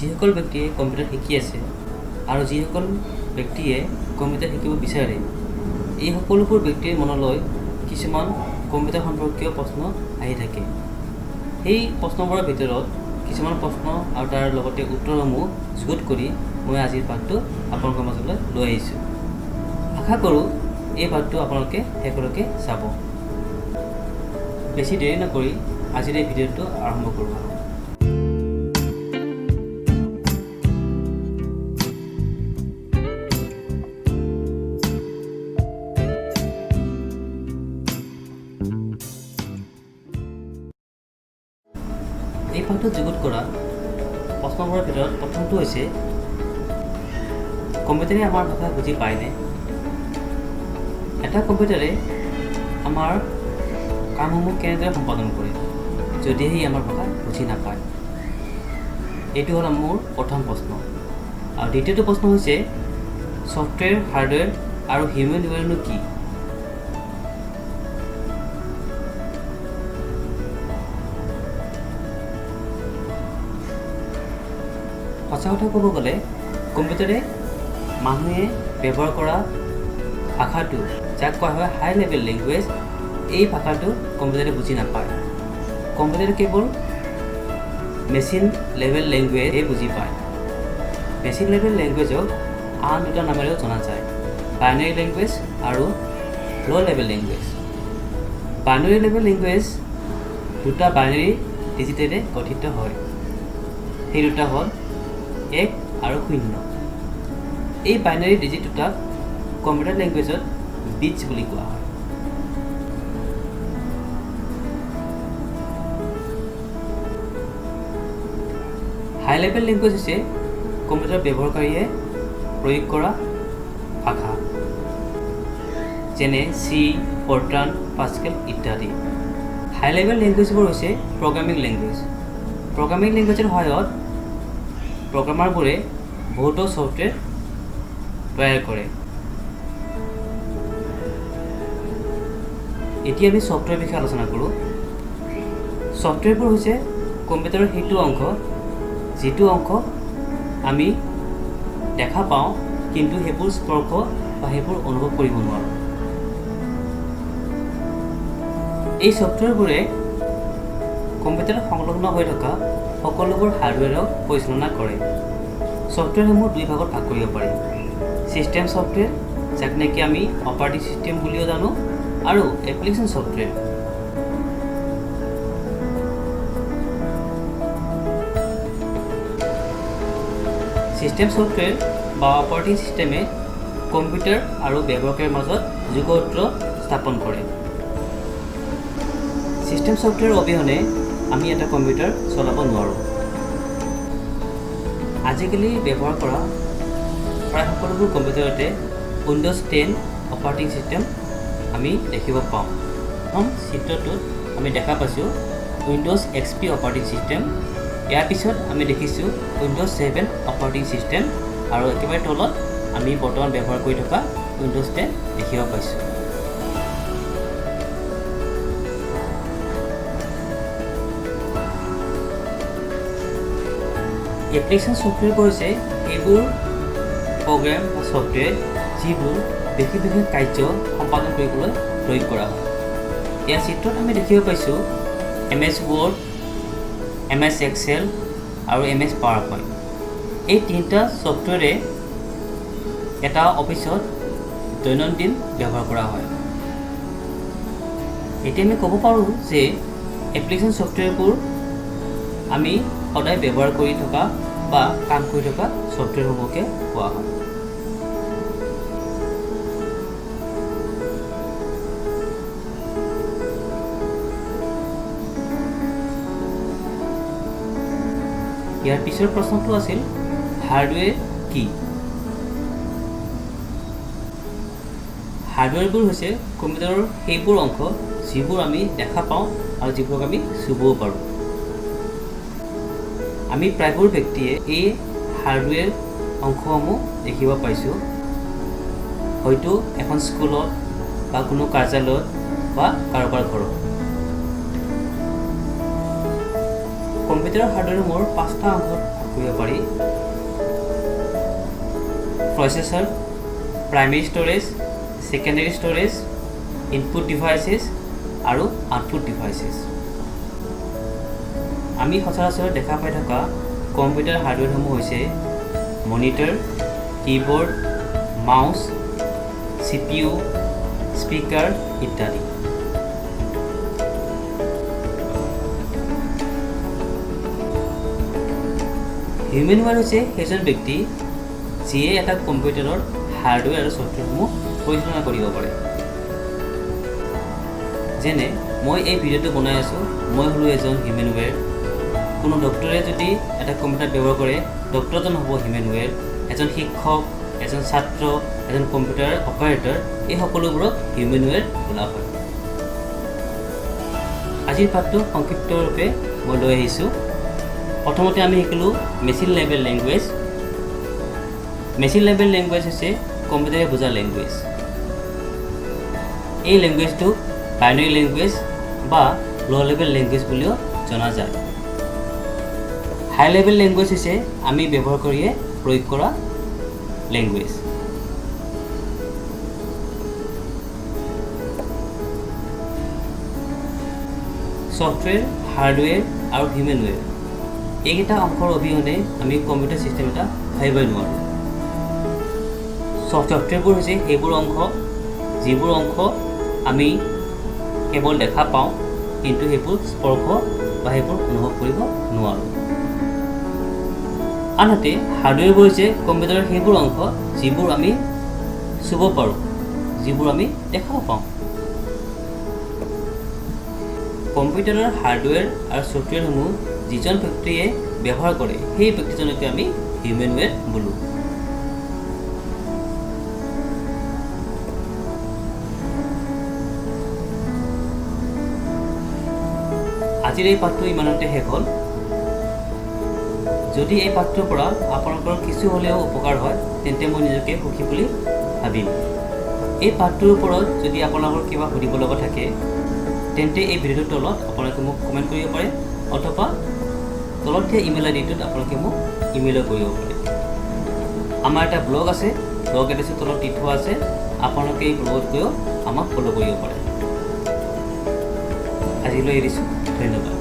যিসকল ব্যক্তিয়ে কম্পিউটাৰ শিকি আছে আৰু যিসকল ব্যক্তিয়ে কম্পিউটাৰ শিকিব বিচাৰে এই সকলোবোৰ ব্যক্তিৰ মনলৈ কিছুমান কম্পিউটাৰ সম্পৰ্কীয় প্ৰশ্ন আহি থাকে। সেই প্ৰশ্নবোৰৰ ভিতৰত কিছুমান প্ৰশ্ন আৰু তাৰ লগতে উত্তৰসমূহ যুগুত কৰি মই আজিৰ পাঠটো আপোনালোকৰ মাজলৈ লৈ আহিছোঁ। আশা কৰোঁ এই পাঠটো আপোনালোকে শেষলৈকে চাব। বেছি দেৰি নকৰি আজিৰ এই ভিডিঅ'টো আৰম্ভ কৰোঁ। এই পাঠটোত যুগুত কৰা প্ৰশ্নবোৰৰ ভিতৰত প্ৰথমটো হৈছে কম্পিউটাৰে আমাৰ ভাষা বুজি পায়নে? এটা কম্পিউটাৰে আমাৰ কামসমূহ কেনেদৰে সম্পাদন কৰে যদিহে আমাৰ ভাষা বুজি নাপায়? এইটো হ'ল মোৰ প্ৰথম প্ৰশ্ন। আৰু দ্বিতীয়টো প্ৰশ্ন হৈছে ছফ্টৱেৰ, হাৰ্ডৱেৰ আৰু হিউমেনৱেৰনো কি? সঁচা কথা ক'ব গ'লে কম্পিউটাৰে মানুহে ব্যৱহাৰ কৰা ভাষাটো যাক কোৱা হয় হাই লেভেল লেংগুৱেজ, এই ভাষাটো কম্পিউটাৰে বুজি নাপায়। কম্পিউটাৰে কেৱল মেচিন লেভেল লেংগুৱেজহে বুজি পায়। মেচিন লেভেল লেংগুৱেজক আন দুটা নামেৰেও জনা যায়, বাইনাৰী লেংগুৱেজ আৰু ল' level language. Binary level language দুটা বাইনাৰী ডিজিটেৰে গঠিত হয়। সেই দুটা হ'ল 1 আৰু 0। এই বাইনাৰী ডিজিট দুটাক কম্পিউটাৰ লেংগুৱেজত বিটছ বুলি কোৱা হয়। হাই লেভেল লেংগুৱেজ হৈছে কম্পিউটাৰ ব্যৱহাৰকাৰীয়ে প্ৰয়োগ কৰা ভাষা, যেনে চি, ফৰ্ট্ৰান, পাস্কেল ইত্যাদি। হাই লেভেল লেংগুৱেজবোৰ হৈছে প্ৰগ্ৰামিং লেংগুৱেজ। প্ৰগ্ৰামিং লেংগুৱেজৰ সহায়ত প্ৰগ্ৰামাৰবোৰে বহুতো ছফ্টৱেৰ তৈয়াৰ কৰে। এতিয়া আমি ছফ্টৱেৰ বিষয়ে আলোচনা কৰোঁ। ছফ্টৱেৰবোৰ হৈছে কম্পিউটাৰৰ সেইটো অংশ যিটো অংশ আমি দেখা পাওঁ কিন্তু সেইবোৰ স্পৰ্শ বা সেইবোৰ অনুভৱ কৰিব নোৱাৰোঁ। এই ছফ্টৱেৰবোৰে কম্পিউটাৰত সংলগ্ন হৈ থকা সকলোবোৰ হাৰ্ডৱেৰক পৰিচালনা কৰে। ছফ্টৱেৰসমূহ দুই ভাগত ভাগ কৰিব পাৰি। ছিষ্টেম ছফ্টৱেৰ, যাক নেকি আমি অপাৰেটিং ছিষ্টেম বুলিও জানো, আৰু এপ্লিকেশ্যন ছফ্টৱেৰ। ছিষ্টেম ছফ্টৱেৰ বা অপাৰেটিং ছিষ্টেমে কম্পিউটাৰ আৰু ব্যৱহাৰকাৰীৰ মাজত যোগসূত্ৰ স্থাপন কৰে। ছিষ্টেম ছফ্টৱেৰ অবিহনে আমি এটা কম্পিউটাৰ চলাব নোৱাৰোঁ। আজিকালি ব্যৱহাৰ কৰা প্ৰায় সকলোবোৰ কম্পিউটাৰতে উইণ্ড'জ 10 অপাৰেটিং ছিষ্টেম আমি দেখিব পাওঁ। প্ৰথম চিত্ৰটোত আমি দেখা পাইছোঁ উইণ্ড'জ XP অপাৰেটিং ছিষ্টেম। ইয়াৰ পিছত আমি দেখিছোঁ উইণ্ড'জ 7 অপাৰেটিং ছিষ্টেম, আৰু একেবাৰে তলত আমি বৰ্তমান ব্যৱহাৰ কৰি থকা উইণ্ড'জ 10 দেখিব পাইছোঁ। এপ্লিকেশ্যন ছফ্টৱেৰবোৰ হৈছে এইবোৰ প্ৰগ্ৰেম বা ছফ্টৱেৰ যিবোৰ বিশেষ কাৰ্য সম্পাদন কৰিবলৈ প্ৰয়োগ কৰা হয়। ইয়াৰ চিত্ৰত আমি দেখিব পাইছোঁ MS Word, MS Excel আৰু MS PowerPoint। এই তিনিটা ছফ্টৱেৰে এটা অফিচত দৈনন্দিন ব্যৱহাৰ কৰা হয়। এতিয়া আমি ক'ব পাৰোঁ যে এপ্লিকেশ্যন ছফ্টৱেৰবোৰ আমি সদায় ব্যৱহাৰ কৰি থকা বা কাম কৰি থকা ছফ্টৱেৰসমূহকে কোৱা হয়। ইয়াৰ পিছৰ প্ৰশ্নটো আছিল হাৰ্ডৱেৰ কি? হাৰ্ডৱেৰবোৰ হৈছে কম্পিউটাৰৰ সেইবোৰ অংশ যিবোৰ আমি দেখা পাওঁ আৰু যিবোৰক আমি চুবও পাৰোঁ। আমি প্ৰায়বোৰ ব্যক্তিয়ে এই হাৰ্ডৱেৰ অংশসমূহ দেখিব পাইছোঁ, হয়তো এখন স্কুলত বা কোনো কাৰ্যালয়ত বা কাৰোবাৰ ঘৰত। কম্পিউটাৰৰ হাৰ্ডৱেৰসমূহৰ 5টা অংশত ভাগ কৰিব পাৰি। Processor, primary storage, secondary storage, input devices আৰু আউটপুট ডিভাইচেছ। আমি সচৰাচৰ দেখা পাই থকা কম্পিউটাৰ হাৰ্ডৱেৰসমূহ হৈছে monitor, keyboard, mouse, CPU, speaker ইত্যাদি। হিউমেনৱেৰ হৈছে সেইজন ব্যক্তি যিয়ে এটা কম্পিউটাৰৰ হাৰ্ডৱেৰ আৰু ছফ্টৱেৰসমূহ পৰিচালনা কৰিব পাৰে। যেনে মই এই ভিডিঅ'টো বনাই আছোঁ, মই হ'লোঁ এজন হিউমেনৱেৰ। কোনো ডক্টৰে যদি এটা কম্পিউটাৰ ব্যৱহাৰ কৰে, ডক্টৰজন হ'ব হিউমেনৱেৰ। এজন শিক্ষক, এজন ছাত্ৰ, এজন কম্পিউটাৰ অপাৰেটৰ, এই সকলোবোৰক হিউমেনৱেৰ বোলা হয়। আজিৰ পাঠটো সংক্ষিপ্তৰূপে মই লৈ আহিছোঁ। প্ৰথমতে আমি শিকিলোঁ machine level language. Machine level language হৈছে কম্পিউটাৰে বুজা লেংগুৱেজ। এই লেংগুৱেজটো বাইনাৰী লেংগুৱেজ বা ল' লেভেল লেংগুৱেজ বুলিও জনা যায়। হাই লেভেল লেংগুৱেজ হৈছে আমি ব্যৱহাৰ কৰিয়ে প্ৰয়োগ কৰা লেংগুৱেজ। ছফ্টৱেৰ, হাৰ্ডৱেৰ আৰু হিউমেনৱেৰ এইকেইটা অংশৰ অবিহনে আমি কম্পিউটাৰ ছিষ্টেম এটা ভাবিবই নোৱাৰোঁ। ছফ্টৱেৰবোৰ হৈছে সেইবোৰ অংশ যিবোৰ অংশ আমি কেৱল দেখা পাওঁ, কিন্তু সেইবোৰ স্পৰ্শ বা সেইবোৰ অনুভৱ কৰিব নোৱাৰোঁ। আনহাতে হাৰ্ডৱেৰবোৰ হৈছে কম্পিউটাৰৰ সেইবোৰ অংশ যিবোৰ আমি চুব পাৰোঁ, যিবোৰ আমি দেখা পাওঁ। কম্পিউটাৰৰ হাৰ্ডৱেৰ আৰু ছফ্টৱেৰসমূহ যিজন ব্যক্তিয়ে ব্যৱহাৰ কৰে সেই ব্যক্তিজনকে আমি হিউমেনৱেৰ বোলোঁ। আজিৰ এই পাঠটো ইমানতে শেষ হ'ল। যদি এই পাঠটোৰ পৰা আপোনালোকৰ কিছু হ'লেও উপকাৰ হয়, তেন্তে মই নিজকে সুখী বুলি ভাবিম। এই পাঠটোৰ ওপৰত যদি আপোনালোকৰ কিবা সুধিব লগা থাকে, তেন্তে এই ভিডিঅ'টোৰ তলত আপোনালোকে মোক কমেণ্ট কৰিব পাৰে, অথবা তলত দিয়া ইমেইল আইডিটোত আপোনালোকে মোক ইমেইলো কৰিব পাৰে। আমাৰ এটা ব্লগ আছে, ব্লগ এড্ৰেছটো তলত দি থোৱা আছে, আপোনালোকে এই ব্লগত গৈও আমাক ফ'ল' কৰিব পাৰে। আজিলৈ এৰিছোঁ, ধন্যবাদ।